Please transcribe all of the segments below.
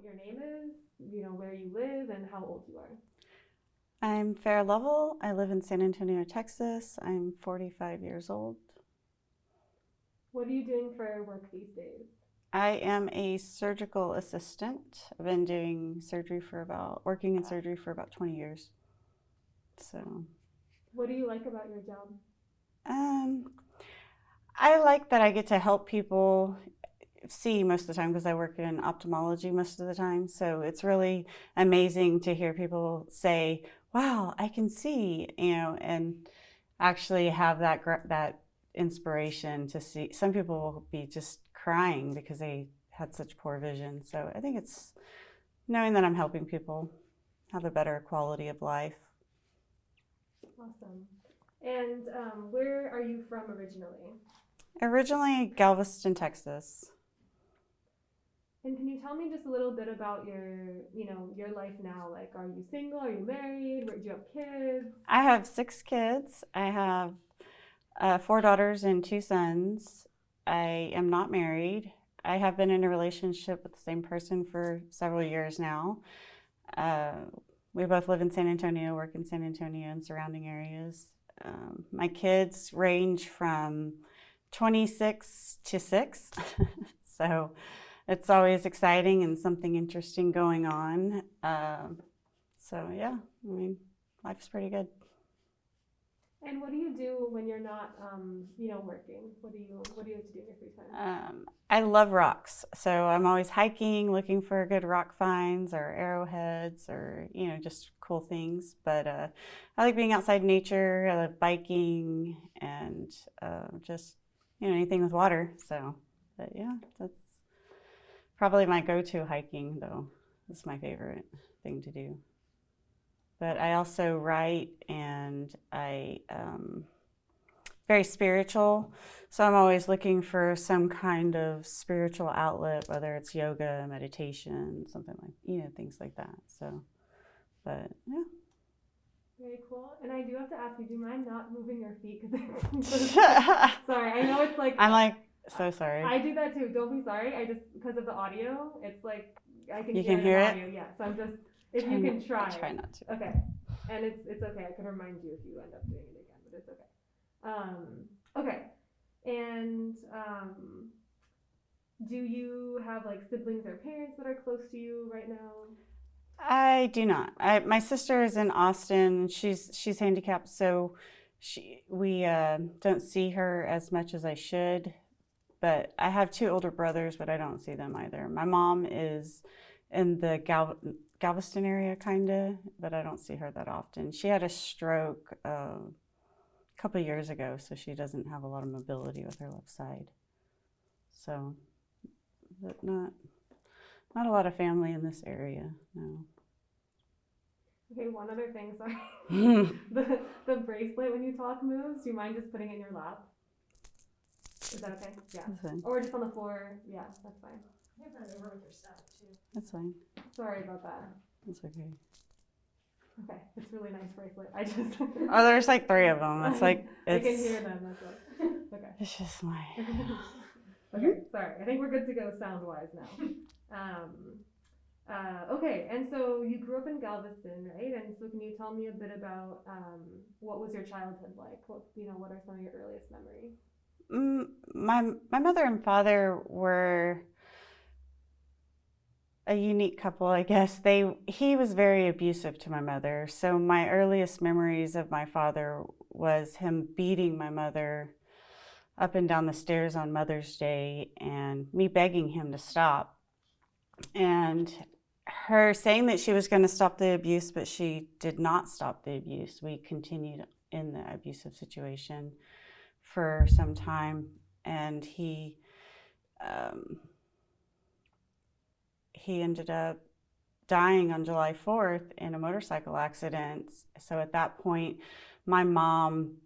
what your name is, where you live, and how old you are. I'm Farrah Lovell. I live in San Antonio, Texas. I'm 45 years old. What are you doing for work these days? I am a surgical assistant. I've been working in surgery for about 20 years. So, What do you like about your job? um, I like that I get to help people see most of the time because I work in ophthalmology most of the time. So it's really amazing to hear people say, "Wow, I can see," and actually have that inspiration to see. Some people will be just crying because they had such poor vision. So I think it's knowing that I'm helping people have a better quality of life. Awesome. And where are you from originally? Originally Galveston, Texas. And can you tell me just a little bit about your life now? Like, are you single? Are you married? Do you have kids? I have 6 kids. I have 4 daughters and 2 sons. I am not married. I have been in a relationship with the same person for several years now. Uh, we both live in San Antonio, work in San Antonio and surrounding areas. My kids range from 26 to 6, so it's always exciting and something interesting going on. So yeah, I mean, life's pretty good. And what do you do when you're not, working? What do you like to do in your free time? I love rocks, so I'm always hiking, looking for good rock finds or arrowheads or just cool things. But I like being outside nature. I love biking and just anything with water. So, but yeah, that's probably my go-to hiking though. It's my favorite thing to do. But I also write and I very spiritual. So I'm always looking for some kind of spiritual outlet, whether it's yoga, meditation, something like, things like that. So, but yeah. Very cool. And I do have to ask you, do you mind not moving your feet? Sorry, I know it's like. I'm like, so sorry. I do that too. Don't be sorry. I just, because of the audio, it's like, I can You hear can it in hear the it? audio. Yeah. So I'm just, if you can try. I try not to. Okay. And it's okay. I can remind you if you end up doing it again, but it's okay. Okay. And do you have like siblings or parents that are close to you right now? I do not. My sister is in Austin. She's handicapped, so we don't see her as much as I should. But I have 2 older brothers, but I don't see them either. My mom is in the Galveston area, kinda, but I don't see her that often. She had a stroke a couple of years ago, so she doesn't have a lot of mobility with her left side. So, but not a lot of family in this area, no. Okay, one other thing, sorry. the bracelet when you talk moves. Do you mind just putting it in your lap? Is that okay? Yeah. That's fine. Or just on the floor. Yeah, that's fine. You have that over with your stuff too. That's fine. Sorry about that. That's okay. Okay, it's a really nice bracelet. I just. Oh, there's like 3 of them. It's like I can hear them. That's like. Okay. It's just my. Okay, sorry. I think we're good to go sound wise now. Okay, and so you grew up in Galveston, right? And so can you tell me a bit about what was your childhood like? What are some of your earliest memories? My mother and father were a unique couple, I guess. He was very abusive to my mother. So my earliest memories of my father was him beating my mother up and down the stairs on Mother's Day and me begging him to stop. And her saying that she was going to stop the abuse, but she did not stop the abuse. We continued in the abusive situation for some time, and he ended up dying on July 4th in a motorcycle accident. So at that point, my mom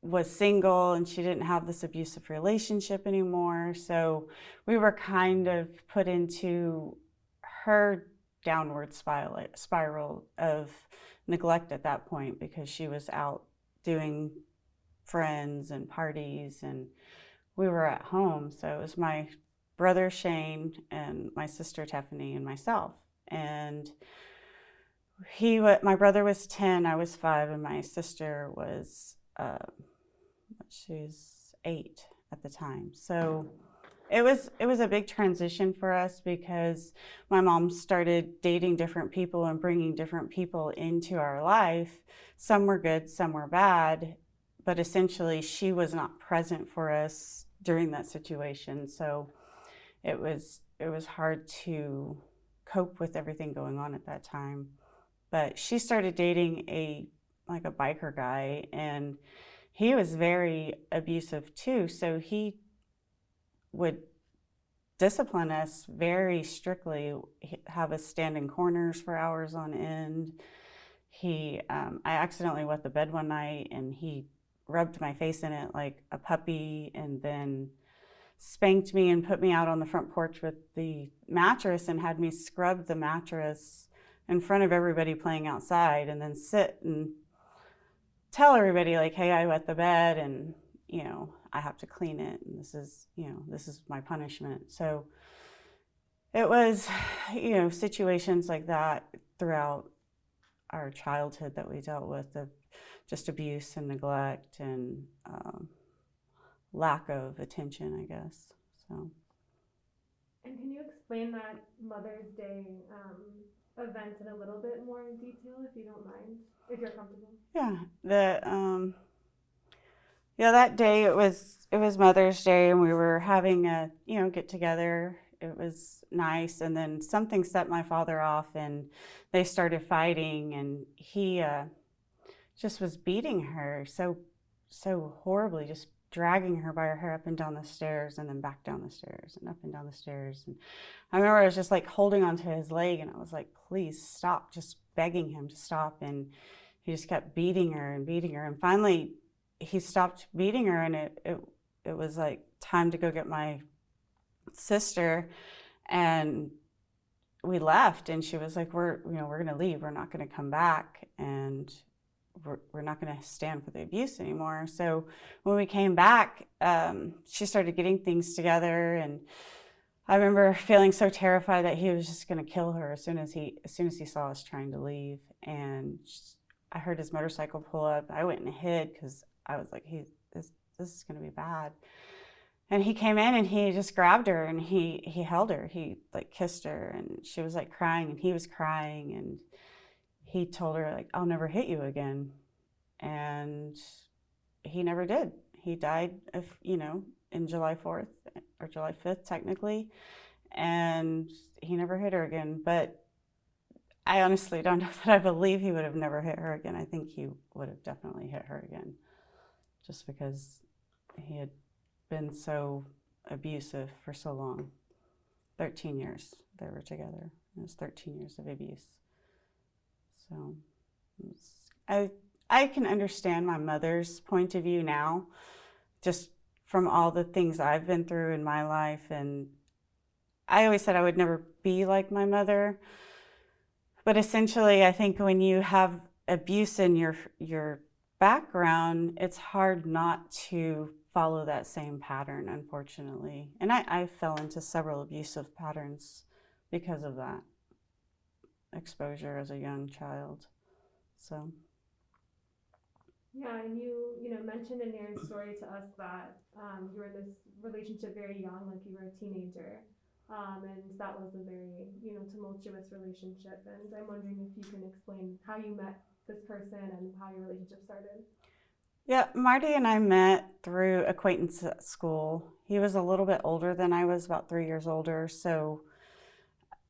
was single and she didn't have this abusive relationship anymore. So we were kind of put into her downward spiral of neglect at that point because she was out doing friends and parties and we were at home. So it was brother Shane and my sister Tiffany and myself. And my brother was 10, I was 5, and my sister was she's 8 at the time. So it was a big transition for us because my mom started dating different people and bringing different people into our life. Some were good, some were bad, but essentially she was not present for us during that situation. So it was hard to cope with everything going on at that time. But she started dating a biker guy, and he was very abusive too. So he would discipline us very strictly, have us stand in corners for hours on end. I accidentally wet the bed one night, and he rubbed my face in it like a puppy, and then spanked me and put me out on the front porch with the mattress and had me scrub the mattress in front of everybody playing outside, and then sit and tell everybody like, hey, I wet the bed, and I have to clean it, and this is my punishment. So it was, situations like that throughout our childhood that we dealt with, of just abuse and neglect and lack of attention, I guess. So. And can you explain that Mother's Day event in a little bit more detail, if you don't mind, if you're comfortable? Yeah, that day it was Mother's Day, and we were having a get together. It was nice, and then something set my father off, and they started fighting, and he just was beating her so horribly, just dragging her by her hair up and down the stairs, and then back down the stairs and up and down the stairs. And I remember I was just like holding onto his leg, and I was like, please stop, just begging him to stop. And he just kept beating her, and finally he stopped beating her, and it was like time to go get my sister, and we left, and she was like, we're gonna leave, we're not gonna come back, and we're not going to stand for the abuse anymore. So when we came back, she started getting things together, and I remember feeling so terrified that he was just going to kill her as soon as he saw us trying to leave. And I heard his motorcycle pull up. I went and hid because I was like, this is going to be bad. And he came in, and he just grabbed her, and he held her. He like kissed her, and she was like crying, and he was crying, and he told her, like, I'll never hit you again. And he never did. He died in July 4th or July 5th, technically. And he never hit her again. But I honestly don't know that I believe he would have never hit her again. I think he would have definitely hit her again, just because he had been so abusive for so long. 13 years they were together. It was 13 years of abuse. So I can understand my mother's point of view now, just from all the things I've been through in my life. And I always said I would never be like my mother. But essentially, I think when you have abuse in your background, it's hard not to follow that same pattern, unfortunately. And I fell into several abusive patterns because of that exposure as a young child. So yeah, and you mentioned in your story to us that you were in this relationship very young, like you were a teenager, and that was a very tumultuous relationship. And I'm wondering if you can explain how you met this person and how your relationship started. Yeah, Marty and I met through acquaintance at school. He was a little bit older than I was, about 3 years older. So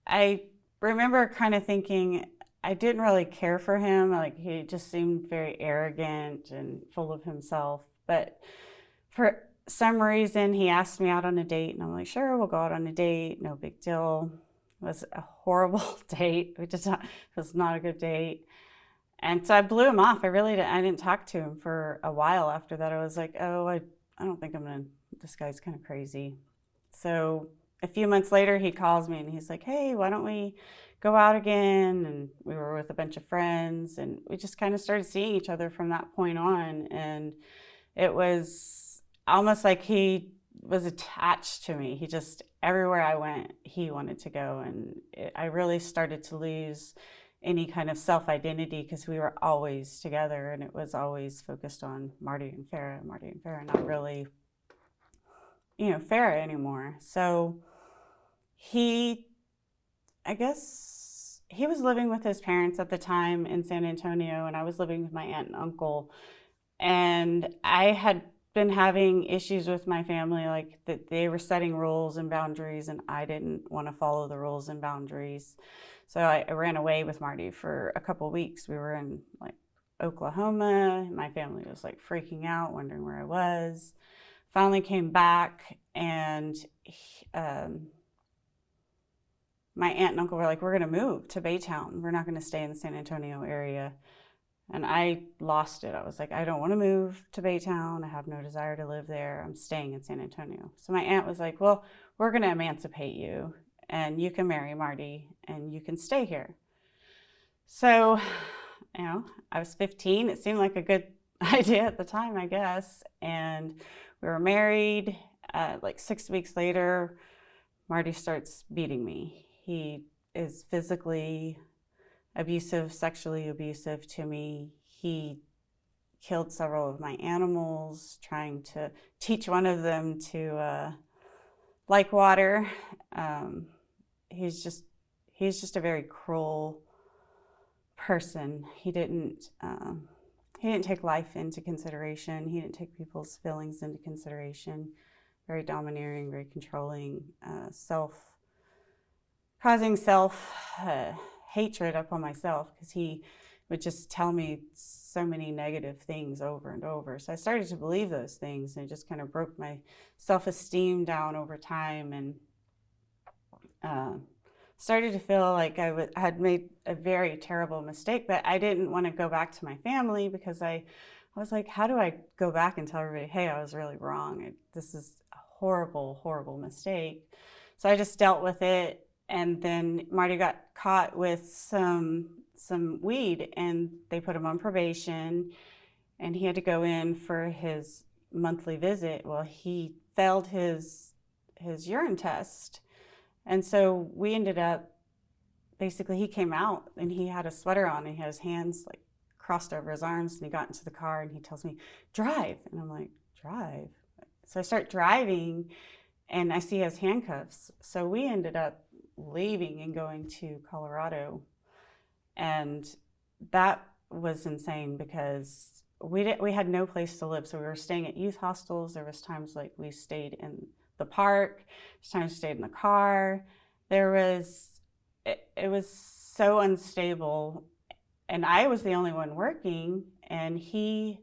I remember kind of thinking I didn't really care for him. Like, he just seemed very arrogant and full of himself. But for some reason, he asked me out on a date, and I'm like, sure, we'll go out on a date. No big deal. It was a horrible date. It was not a good date. And so I blew him off. I didn't talk to him for a while after that. I was like, oh, I don't think this guy's kind of crazy. So a few months later, he calls me, and he's like, hey, why don't we go out again? And we were with a bunch of friends, and we just kind of started seeing each other from that point on. And it was almost like he was attached to me. He just, everywhere I went, he wanted to go. And I really started to lose any kind of self-identity because we were always together and it was always focused on Marty and Farrah, not really, Farrah anymore. So I guess he was living with his parents at the time in San Antonio, and I was living with my aunt and uncle. And I had been having issues with my family, like that they were setting rules and boundaries, and I didn't want to follow the rules and boundaries. So I ran away with Marty for a couple of weeks. We were in like Oklahoma. My family was like freaking out, wondering where I was. Finally came back, and my aunt and uncle were like, we're going to move to Baytown. We're not going to stay in the San Antonio area. And I lost it. I was like, I don't want to move to Baytown. I have no desire to live there. I'm staying in San Antonio. So my aunt was like, well, we're going to emancipate you and you can marry Marty and you can stay here. So, I was 15. It seemed like a good idea at the time, I guess. And we were married. Like 6 weeks later, Marty starts beating me. He is physically abusive, sexually abusive to me. He killed several of my animals, trying to teach one of them to like water. He's just a very cruel person. He didn't take life into consideration. He didn't take people's feelings into consideration. Very domineering, very controlling, causing hatred upon myself, because he would just tell me so many negative things over and over. So I started to believe those things, and it just kind of broke my self-esteem down over time, and started to feel like I had made a very terrible mistake. But I didn't want to go back to my family because I was like, how do I go back and tell everybody, hey, I was really wrong. This is a horrible, horrible mistake. So I just dealt with it. And then Marty got caught with some weed, and they put him on probation, and he had to go in for his monthly visit. Well, he failed his urine test. And so we ended up, basically he came out and he had a sweater on and he had his hands like crossed over his arms, and he got into the car and he tells me, drive. And I'm like, drive? So I start driving and I see his handcuffs. So we ended up leaving and going to Colorado. And that was insane because we had no place to live. So we were staying at youth hostels. There was times like we stayed in the park. There's times we stayed in the car. It was so unstable. And I was the only one working, and he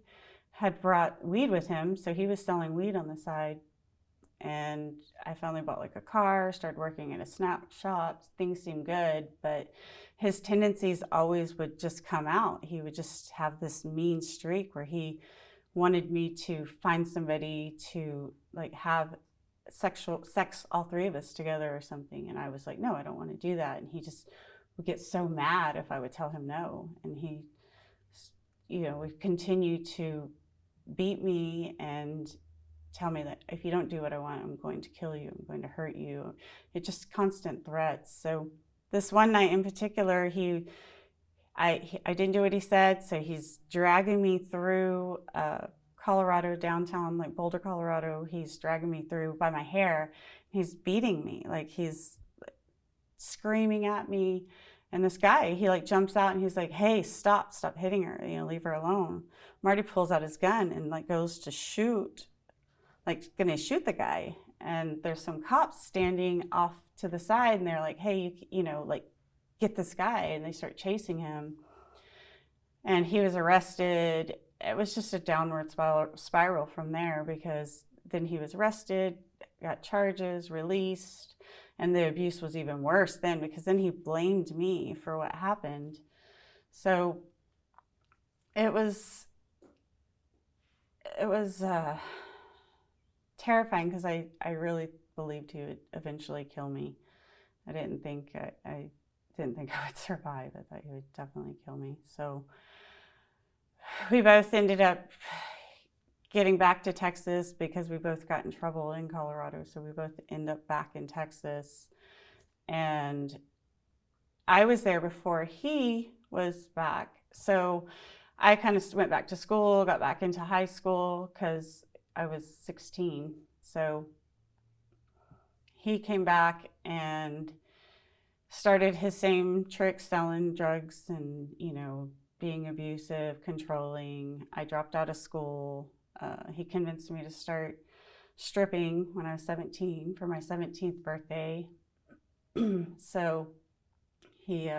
had brought weed with him. So he was selling weed on the side. And I finally bought like a car, started working at a snack shop. Things seemed good, but his tendencies always would just come out. He would just have this mean streak where he wanted me to find somebody to like have sex, all three of us together or something. And I was like, no, I don't want to do that. And he just would get so mad if I would tell him no. And he, would continue to beat me and tell me that if you don't do what I want, I'm going to kill you, I'm going to hurt you. It just constant threats. So this one night in particular, I didn't do what he said, so he's dragging me through Colorado, downtown, like Boulder, Colorado. He's dragging me through by my hair. He's beating me, like he's screaming at me. And this guy, he like jumps out and he's like, hey, stop hitting her, leave her alone. Marty pulls out his gun and like goes to shoot, like gonna shoot the guy. And there's some cops standing off to the side, and they're like, hey, like get this guy. And they start chasing him. And he was arrested. It was just a downward spiral from there, because then he was arrested, got charges, released. And the abuse was even worse then, because then he blamed me for what happened. So it was terrifying, because I really believed he would eventually kill me. I didn't think I would survive. I thought he would definitely kill me. So we both ended up getting back to Texas because we both got in trouble in Colorado. So we both end up back in Texas. And I was there before he was back. So I kind of went back to school, got back into high school because I was 16. So he came back and started his same tricks, selling drugs and, being abusive, controlling. I dropped out of school. He convinced me to start stripping when I was 17 for my 17th birthday. So he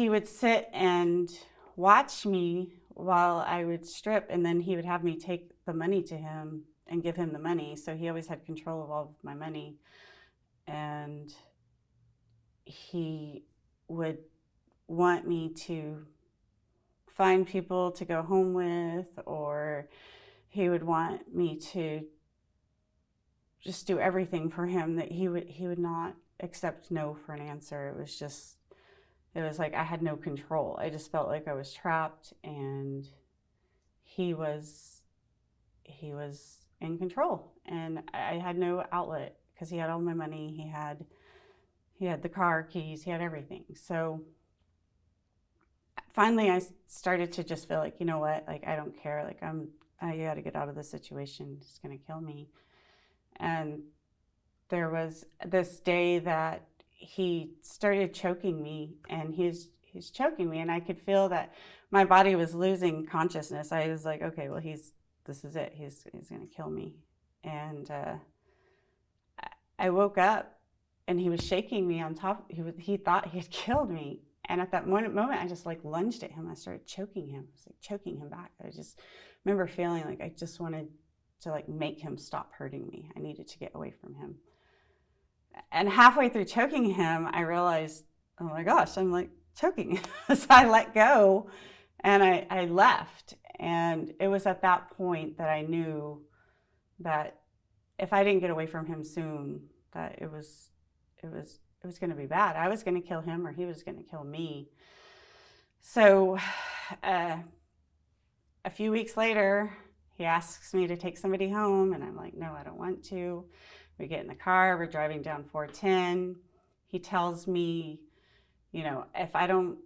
would sit and watch me while I would strip, and then he would have me take the money to him and give him the money. So he always had control of all of my money. And he would want me to find people to go home with, or he would want me to just do everything for him. That he would not accept no for an answer. It was like I had no control. I just felt like I was trapped, and he was in control, and I had no outlet because he had all my money. He had the car keys, he had everything. So finally I started to just feel like, you know what, like I don't care, like I got to get out of this situation. He's going to kill me. And there was this day that he started choking me, and he's choking me, and I could feel that my body was losing consciousness. I was like, okay, well, this is it. He's going to kill me. And I woke up, and he was shaking me on top. He thought he had killed me. And at that moment, I just like lunged at him. I started choking him. I was like choking him back. I just remember feeling like I just wanted to like make him stop hurting me. I needed to get away from him. And halfway through choking him, I realized, oh my gosh, I'm like choking. So I let go, and I left. And it was at that point that I knew that if I didn't get away from him soon, that it was going to be bad. I was going to kill him, or he was going to kill me. So a few weeks later, he asks me to take somebody home, and I'm like, no, I don't want to. We get in the car, we're driving down 410. He tells me, if I don't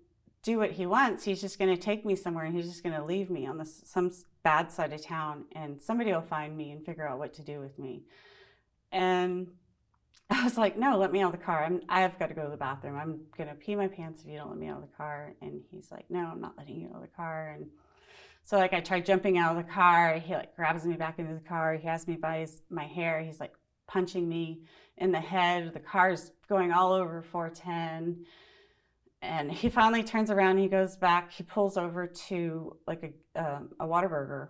do what he wants, he's just going to take me somewhere, and he's just going to leave me on some bad side of town, and somebody will find me and figure out what to do with me. And I was like, no, let me out of the car. I've got to go to the bathroom. I'm going to pee my pants if you don't let me out of the car. And he's like, no, I'm not letting you out of the car. And so like I tried jumping out of the car. He like grabs me back into the car. He has me by my hair. He's like punching me in the head. The car's going all over 410. And he finally turns around. He goes back. He pulls over to like a Whataburger.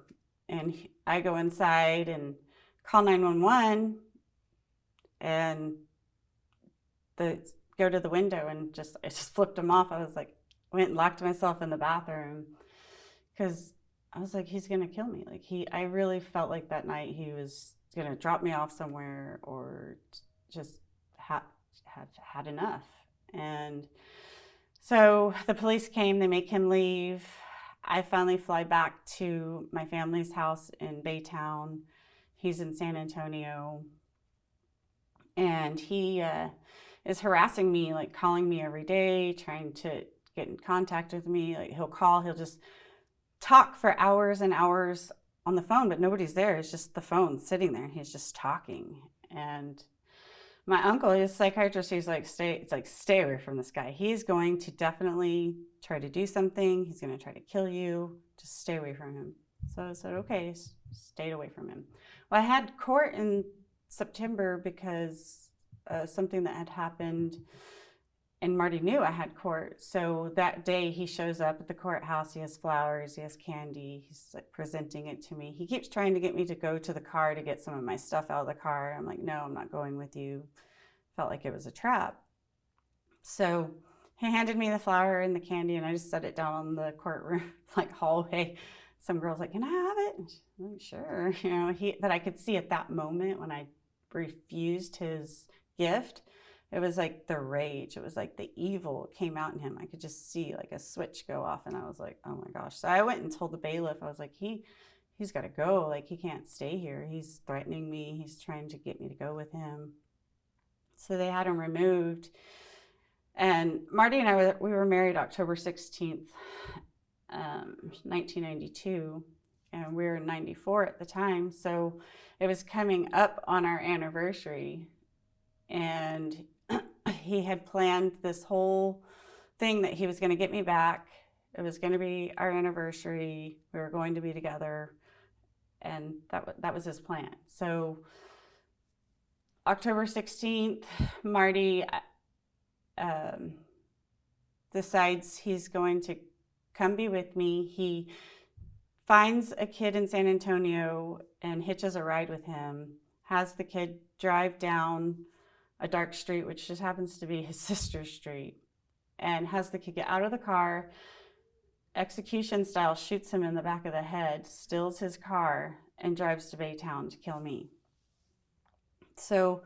And I go inside and call 911. And go to the window, and I just flipped him off. I was like, went and locked myself in the bathroom because I was like, he's gonna kill me. Like I really felt like that night he was gonna drop me off somewhere, or just have had enough. And so the police came. They make him leave. I finally fly back to my family's house in Baytown. He's in San Antonio. And he is harassing me, like calling me every day, trying to get in contact with me. Like he'll just talk for hours and hours on the phone, but nobody's there. It's just the phone sitting there. He's just talking. And my uncle, his psychiatrist, he's like, stay away from this guy. He's going to definitely try to do something. He's going to try to kill you. Just stay away from him. So I said, okay, stayed away from him. Well, I had court in September because something that had happened, and Marty knew I had court. So that day he shows up at the courthouse. He has flowers, he has candy, he's like presenting it to me. He keeps trying to get me to go to the car to get some of my stuff out of the car. I'm like, no, I'm not going with you. Felt like it was a trap. So he handed me the flower and the candy, and I just set it down on the courtroom like hallway. Some girl's like, can I have it? And she's like, sure. That I could see at that moment when I refused his gift it was like the rage. It was like the evil came out in him. I could just see like a switch go off, and I was like, oh my gosh. So I went and told the bailiff. I was like, he's got to go. Like, he can't stay here. He's threatening me. He's trying to get me to go with him. So they had him removed. And Marty and I we were married October 16th, 1992, and we were in 94 at the time. So it was coming up on our anniversary, and he had planned this whole thing that he was going to get me back. It was going to be our anniversary. We were going to be together, and that was his plan. So October 16th, Marty decides he's going to come be with me. He finds a kid in San Antonio and hitches a ride with him, has the kid drive down a dark street, which just happens to be his sister's street, and has the kid get out of the car, execution style, shoots him in the back of the head, steals his car, and drives to Baytown to kill me. So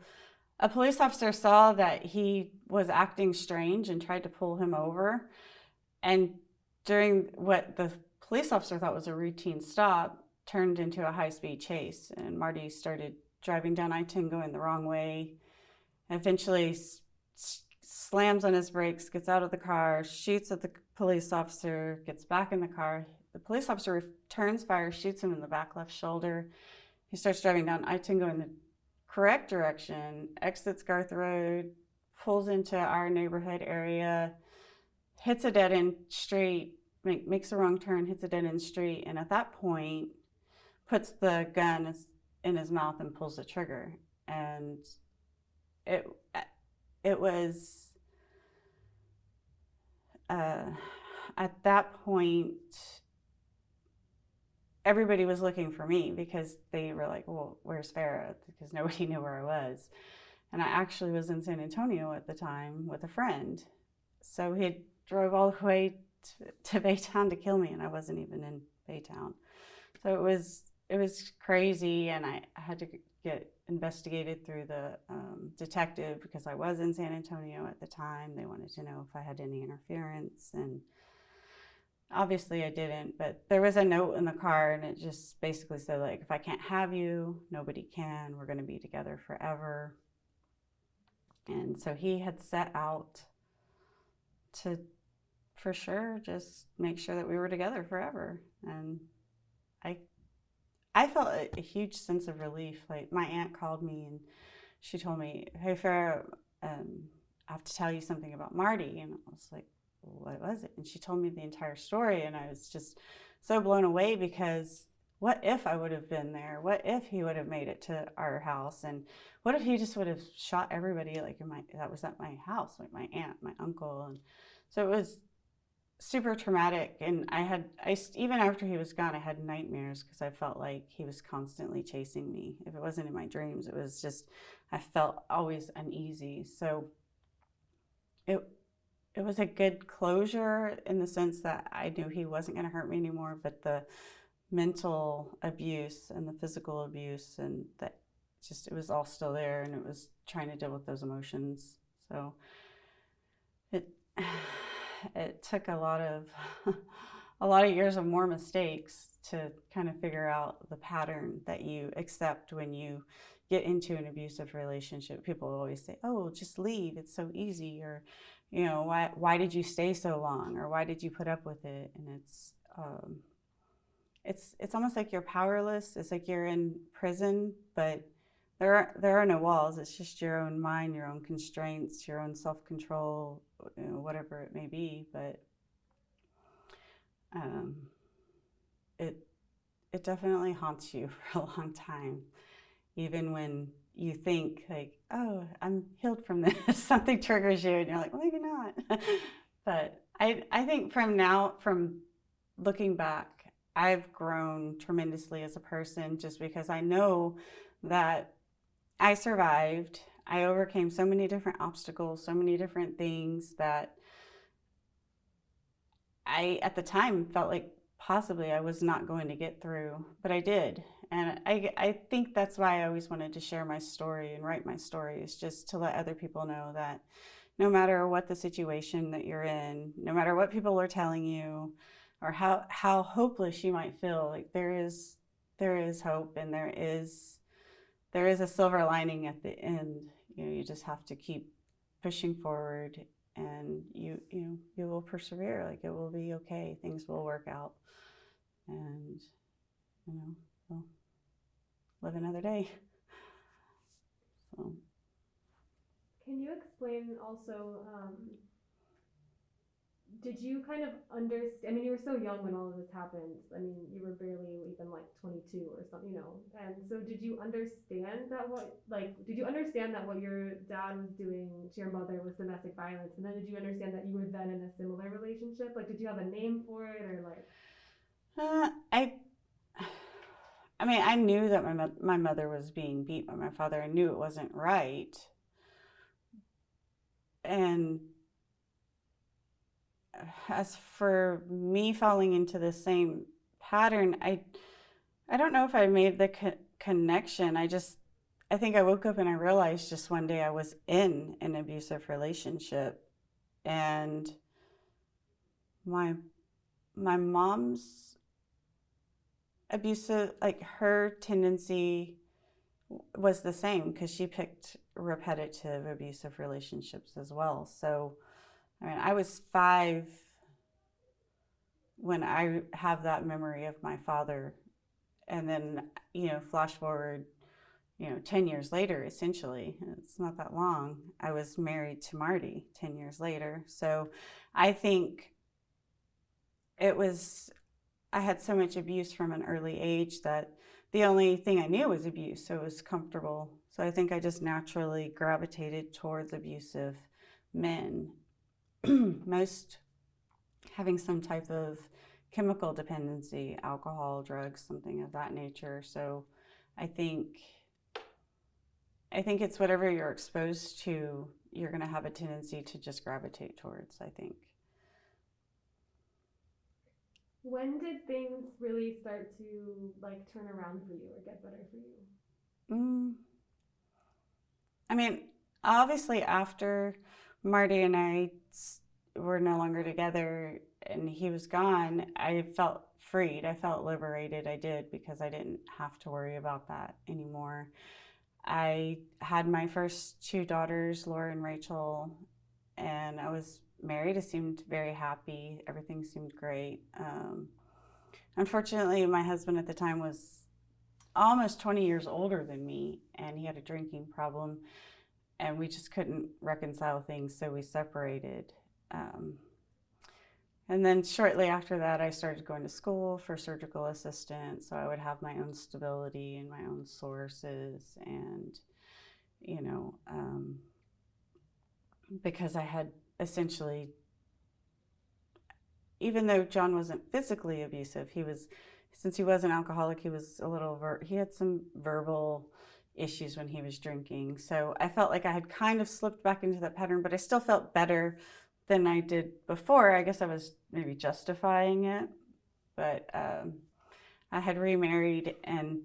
a police officer saw that he was acting strange and tried to pull him over. And during what the police officer thought was a routine stop, turned into a high-speed chase. And Marty started driving down I-10 going the wrong way. Eventually slams on his brakes, gets out of the car, shoots at the police officer, gets back in the car. The police officer returns fire, shoots him in the back left shoulder. He starts driving down I-10 going the correct direction, exits Garth Road, pulls into our neighborhood area, hits a dead-end street, makes a wrong turn, hits a dead-end street, and at that point puts the gun in his mouth and pulls the trigger. And it was at that point, everybody was looking for me because they were like, well, where's Farrah? Because nobody knew where I was. And I actually was in San Antonio at the time with a friend. So he drove all the way to Baytown to kill me, and I wasn't even in Baytown. So it was crazy, and I had to get investigated through the detective because I was in San Antonio at the time. They wanted to know if I had any interference, and obviously I didn't, but there was a note in the car, and it just basically said, like, if I can't have you, nobody can. We're going to be together forever. And so he had set out to, for sure, just make sure that we were together forever. And I felt a huge sense of relief. Like, my aunt called me and she told me, hey, Farrah, I have to tell you something about Marty. And I was like, what was it? And she told me the entire story, and I was just so blown away because what if I would have been there? What if he would have made it to our house? And what if he just would have shot everybody like that was at my house, like my aunt, my uncle? And so it was super traumatic. And even after he was gone, I had nightmares because I felt like he was constantly chasing me. If it wasn't in my dreams, it was just, I felt always uneasy. So it was a good closure in the sense that I knew he wasn't going to hurt me anymore, but the mental abuse and the physical abuse, and that just, it was all still there, and it was trying to deal with those emotions. So it took a lot of years of more mistakes to kind of figure out the pattern that you accept when you get into an abusive relationship. People always say, oh, just leave, it's so easy, or, you know, why did you stay so long, or why did you put up with it? And it's almost like you're powerless. It's like you're in prison, but there are no walls. It's just your own mind, your own constraints, your own self-control, you know, whatever it may be. But it definitely haunts you for a long time, even when you think like, oh, I'm healed from this. Something triggers you and you're like, well, maybe not. But I think from looking back, I've grown tremendously as a person, just because I know that I survived. I overcame so many different obstacles, so many different things that I, at the time, felt like possibly I was not going to get through, but I did. And I think that's why I always wanted to share my story and write my story, is just to let other people know that no matter what the situation that you're in, no matter what people are telling you, or how hopeless you might feel, like there is hope, and there is a silver lining at the end. You just have to keep pushing forward, and you will persevere. Like, it will be okay. Things will work out, and we'll live another day. So. Can you explain also, did you kind of understand, I mean, you were so young when all of this happened. I mean, you were barely even like 22 or something, and so did you understand that what your dad was doing to your mother was domestic violence? And then did you understand that you were then in a similar relationship? Like, did you have a name for it, or like? I mean, I knew that my mother was being beat by my father. I knew it wasn't right. And as for me falling into the same pattern, I don't know if I made the connection. I think I woke up and I realized just one day I was in an abusive relationship, and my mom's abusive, like, her tendency was the same, because she picked repetitive abusive relationships as well. So, I mean, I was 5 when I have that memory of my father. And then, flash forward, 10 years later, essentially, it's not that long, I was married to Marty 10 years later. So I think I had so much abuse from an early age that the only thing I knew was abuse, so it was comfortable. So I think I just naturally gravitated towards abusive men, most having some type of chemical dependency, alcohol, drugs, something of that nature. So I think it's whatever you're exposed to, you're going to have a tendency to just gravitate towards, I think. When did things really start to like turn around for you or get better for you? I mean, obviously after Marty and I were no longer together and he was gone, I felt freed. I felt liberated. I did, because I didn't have to worry about that anymore. I had my first 2 daughters, Laura and Rachel, and I was married. I seemed very happy. Everything seemed great. Unfortunately, my husband at the time was almost 20 years older than me, and he had a drinking problem, and we just couldn't reconcile things, so we separated. And then shortly after that, I started going to school for surgical assistant, so I would have my own stability and my own sources, and because I had essentially, even though John wasn't physically abusive, since he was an alcoholic, he was he had some verbal issues when he was drinking. So I felt like I had kind of slipped back into that pattern, but I still felt better than I did before. I guess I was maybe justifying it, but I had remarried, and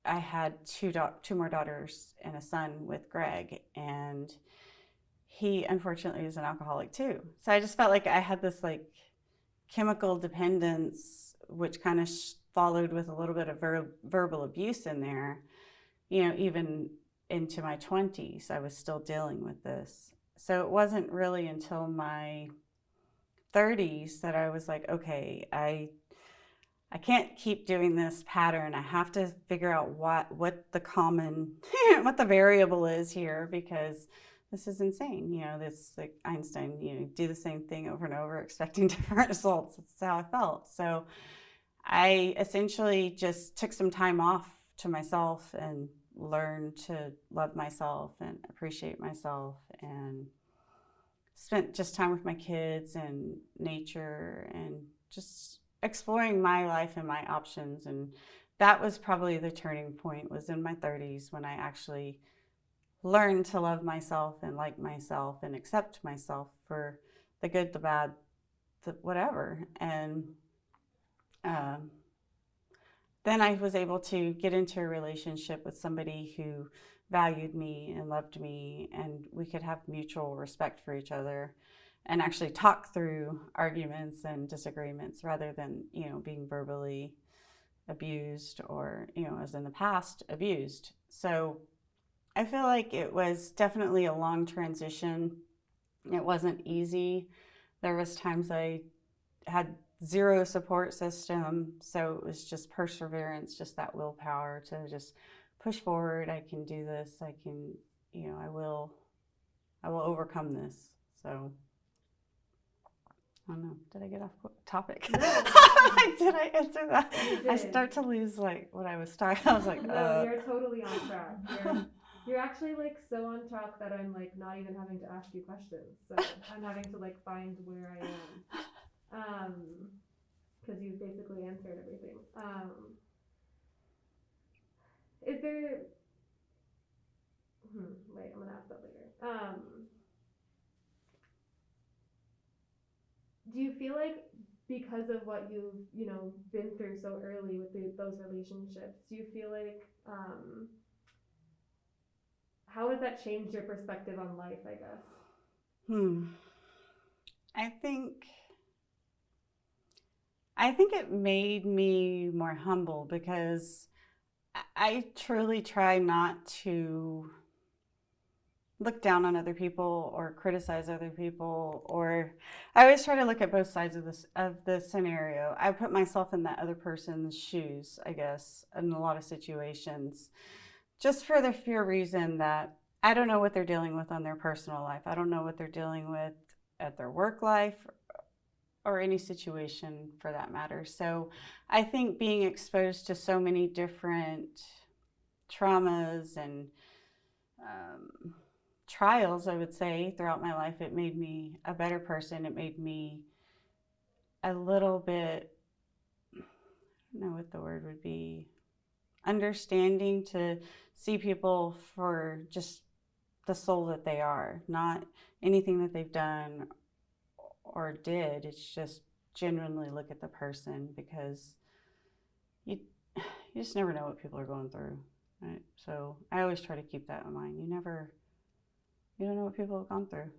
I had two more daughters and a son with Greg, and he unfortunately is an alcoholic too. So I just felt like I had this like chemical dependence, which kind of followed with a little bit of verbal abuse in there, even into my 20s, I was still dealing with this. So it wasn't really until my 30s that I was like, okay, I can't keep doing this pattern. I have to figure out what the common, what the variable is here, because this is insane. This, like Einstein, do the same thing over and over, expecting different results. That's how I felt. So I essentially just took some time off to myself and learned to love myself and appreciate myself, and spent just time with my kids and nature and just exploring my life and my options. And that was probably the turning point, was in my 30s, when I actually learned to love myself and like myself and accept myself for the good, the bad, the whatever. And then I was able to get into a relationship with somebody who valued me and loved me, and we could have mutual respect for each other and actually talk through arguments and disagreements rather than, being verbally abused or, as in the past, abused. So I feel like it was definitely a long transition. It wasn't easy. There was times I had zero support system, so it was just perseverance, just that willpower to just push forward. I can do this. I can, I will overcome this. So I don't know. Did I get off topic? No. Did I answer that? You did. I start to lose what I was talking. I was like, No, you're totally on track. You're actually so on track that I'm not even having to ask you questions. So I'm having to find where I am. Because you basically answered everything. Is there? Wait, I'm gonna ask that later. Do you feel like because of what you've been through so early with those relationships, do you feel like how has that changed your perspective on life, I guess? I think it made me more humble because I truly try not to look down on other people or criticize other people, or I always try to look at both sides of the scenario. I put myself in that other person's shoes, I guess, in a lot of situations, just for the few reason that I don't know what they're dealing with on their personal life. I don't know what they're dealing with at their work life or any situation for that matter. So I think being exposed to so many different traumas and trials, I would say, throughout my life, it made me a better person. It made me a little bit, I don't know what the word would be, understanding to see people for just the soul that they are, not anything that they've done or did. It's just genuinely look at the person, because you just never know what people are going through, right? So I always try to keep that in mind. You don't know what people have gone through.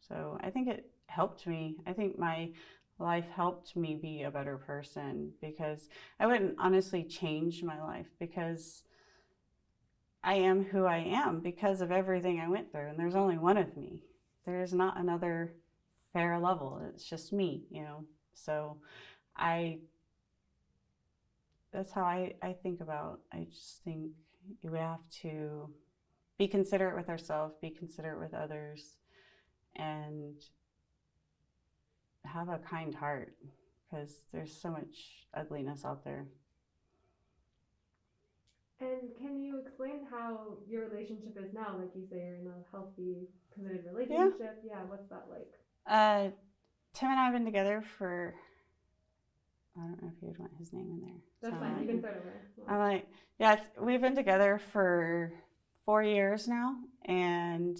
So I think it helped me. I think my life helped me be a better person, because I wouldn't honestly change my life, because I am who I am because of everything I went through. And there's only one of me. There is not another Farrah Lovell. It's just me, So that's how I think about. I just think we have to be considerate with ourselves, be considerate with others, and have a kind heart, because there's so much ugliness out there. And can you explain how your relationship is now? Like you say, you're in a healthy, committed relationship. Yeah, what's that like? Tim and I have been together for, I don't know if you would want his name in there. That's so fine. You can start over. We've been together for 4 years now, and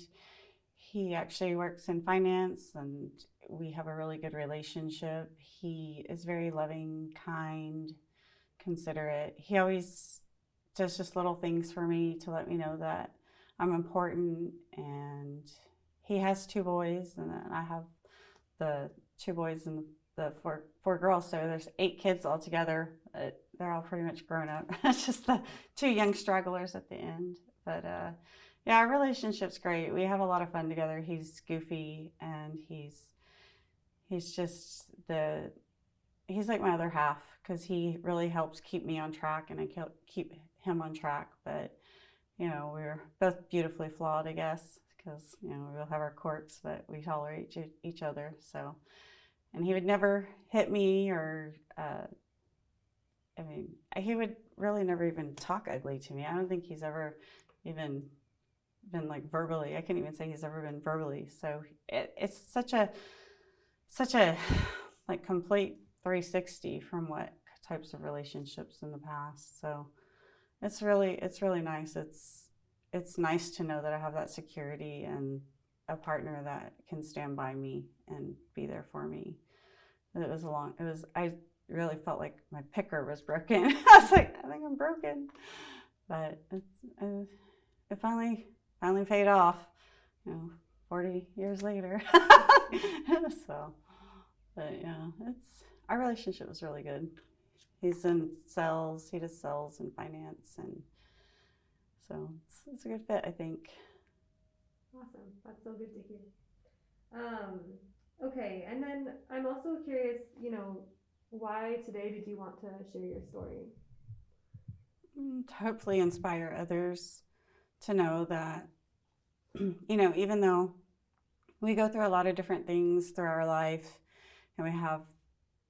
he actually works in finance, and we have a really good relationship. He is very loving, kind, considerate. He always does just little things for me to let me know that I'm important. And he has 2 boys, and then I have the 2 boys and the four girls. So there's 8 kids altogether. They're all pretty much grown up. It's just the 2 young stragglers at the end. But our relationship's great. We have a lot of fun together. He's goofy, and he's just he's like my other half, because he really helps keep me on track, and I keep him on track. But we're both beautifully flawed, I guess, because we'll have our quirks, but we tolerate each other. So, and he would never hit me, or he would really never even talk ugly to me. I don't think he's ever even been verbally. I can't even say he's ever been verbally. So it's such a complete 360 from what types of relationships in the past. So it's really nice. It's nice to know that I have that security and a partner that can stand by me and be there for me. really felt like my picker was broken. I was like, I think I'm broken. But it finally paid off, 40 years later. So, but yeah, our relationship was really good. He's in sales. He does sales and finance, and so it's a good fit, I think. Awesome. That's so good to hear. Okay, and then I'm also curious, why today did you want to share your story? To hopefully inspire others to know that, even though we go through a lot of different things through our life and we have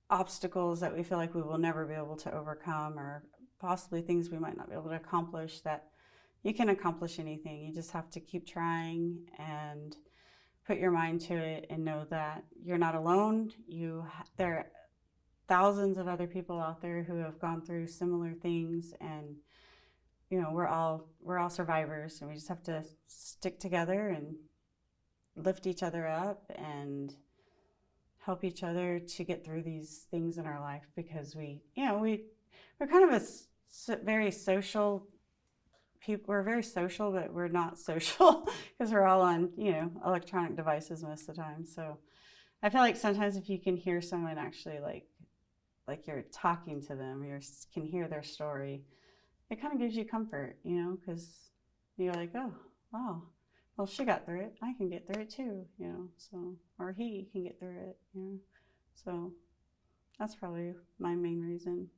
obstacles that we feel like we will never be able to overcome, or possibly things we might not be able to accomplish, that you can accomplish anything. You just have to keep trying and put your mind to it and know that you're not alone. There are thousands of other people out there who have gone through similar things, and we're all survivors, and we just have to stick together and lift each other up and help each other to get through these things in our life, because we're kind of very social people. We're very social, but we're not social because we're all on electronic devices most of the time. So I feel like sometimes if you can hear someone actually like you're talking to them, you can hear their story, it kind of gives you comfort, because you're like, oh wow, well, she got through it, I can get through it too, so, or he can get through it, so that's probably my main reason.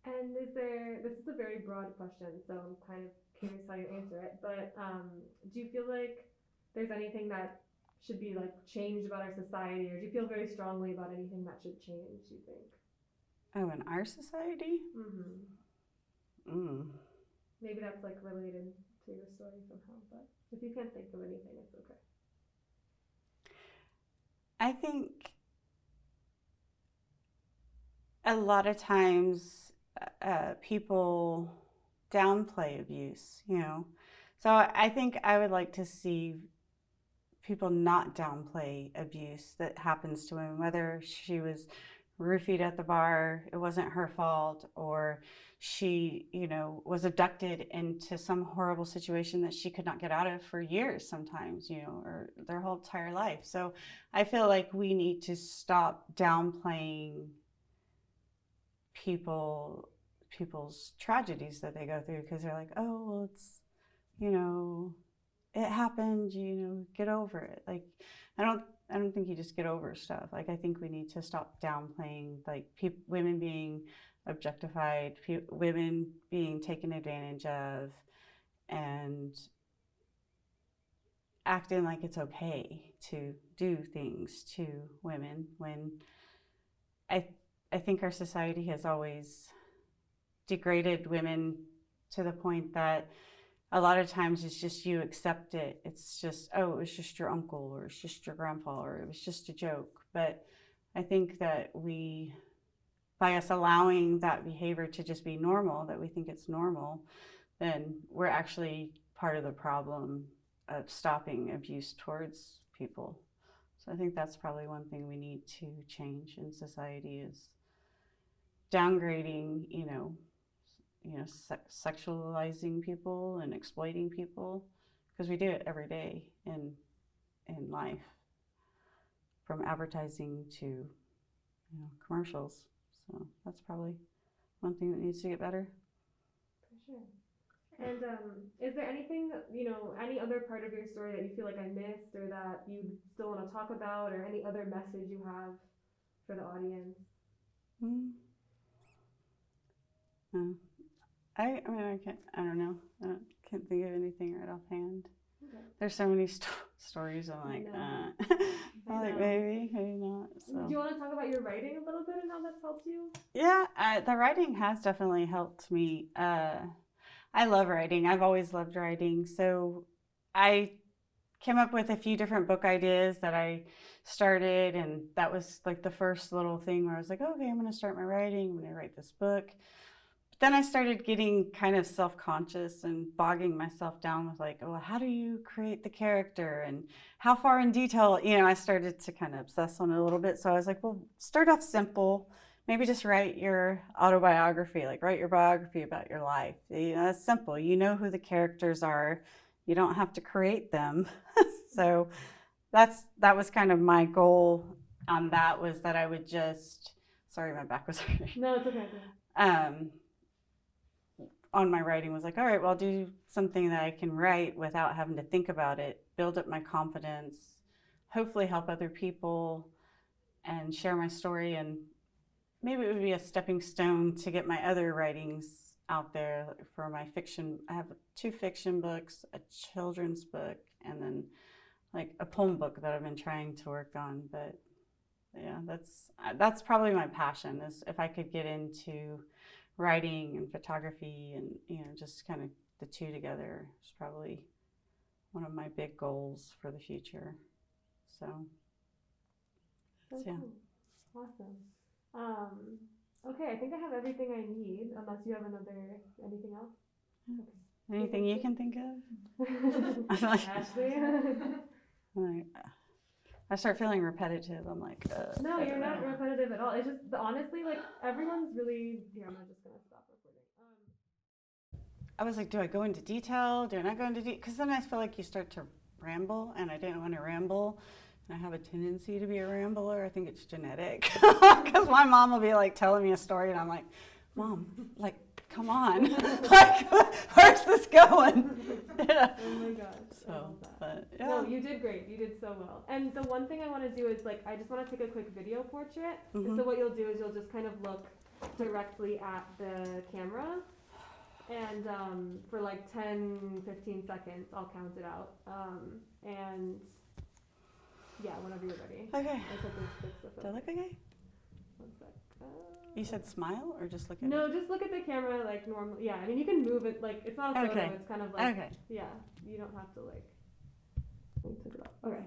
And this is a very broad question, so I'm kind of curious how you answer it, but do you feel like there's anything that should be changed about our society, or do you feel very strongly about anything that should change, do you think? Oh, in our society? Maybe that's related to your story somehow, but if you can't think of anything, it's okay. I think a lot of times people downplay abuse, So I think I would like to see people not downplay abuse that happens to women, whether she was roofied at the bar, it wasn't her fault, or she, was abducted into some horrible situation that she could not get out of for years sometimes, or their whole entire life. So I feel like we need to stop downplaying people's tragedies that they go through, because they're like, oh, well, it's, it happened, get over it. I don't think you just get over stuff. I think we need to stop downplaying women being objectified, women being taken advantage of, and acting like it's okay to do things to women, when I think our society has always degraded women to the point that a lot of times it's just you accept it. It's just, oh, it was just your uncle, or it's just your grandpa, or it was just a joke. But I think that by us allowing that behavior to just be normal, that we think it's normal, then we're actually part of the problem of stopping abuse towards people. So I think that's probably one thing we need to change in society, is downgrading, sexualizing people and exploiting people, because we do it every day in life, from advertising to commercials. So that's probably one thing that needs to get better. For sure. And is there anything, any other part of your story that you feel like I missed, or that you still want to talk about, or any other message you have for the audience? I don't know. I can't think of anything right offhand. Okay. There's so many stories. I'm like, maybe not. So. Do you want to talk about your writing a little bit and how that's helped you? Yeah, the writing has definitely helped me. I love writing. I've always loved writing. So I came up with a few different book ideas that I started, and that was the first little thing where I was like, okay, I'm going to start my writing. I'm going to write this book. Then I started getting kind of self-conscious and bogging myself down with oh, how do you create the character, and how far in detail, I started to kind of obsess on it a little bit. So I was like, well, start off simple, maybe just write your autobiography, like write your biography about your life. You know, it's simple. You know who the characters are. You don't have to create them. So that was kind of my goal on that, was that I would just, sorry, my back was hurting. No, it's okay. On my writing was like, all right, well, I'll do something that I can write without having to think about it, build up my confidence, hopefully help other people and share my story. And maybe it would be a stepping stone to get my other writings out there for my fiction. I have 2 fiction books, a children's book, and then like a poem book that I've been trying to work on. But yeah, that's probably my passion, is if I could get into writing and photography and, you know, just kind of the 2 together is probably one of my big goals for the future. So yeah. Cool. Awesome. Okay, I think I have everything I need, unless you have anything else? Okay. Anything you can think of? Ashley? I start feeling repetitive. I'm like, no, you're not repetitive at all. It's just, honestly, like, everyone's really, here, I'm just gonna stop recording. I was like, do I go into detail? Do I not go into detail? Because then I feel like you start to ramble, and I didn't want to ramble. And I have a tendency to be a rambler. I think it's genetic. Because my mom will be like telling me a story, and I'm like, Mom, like, come on. Like, where's this going? Yeah. Oh my gosh. So, but yeah. No, you did great. You did so well. And the one thing I want to do is, like, I just want to take a quick video portrait. Mm-hmm. And so what you'll do is you'll just kind of look directly at the camera. And for like 10, 15 seconds, I'll count it out. And yeah, whenever you're ready. Okay. I put those sticks with Do I look okay? One sec. You said smile or just look at No, it? just look at the camera like normal. Yeah, I mean, you can move it, like, it's not a photo, Okay. it's kind of like, Okay. yeah, you don't have to, like, let me take it off. Okay.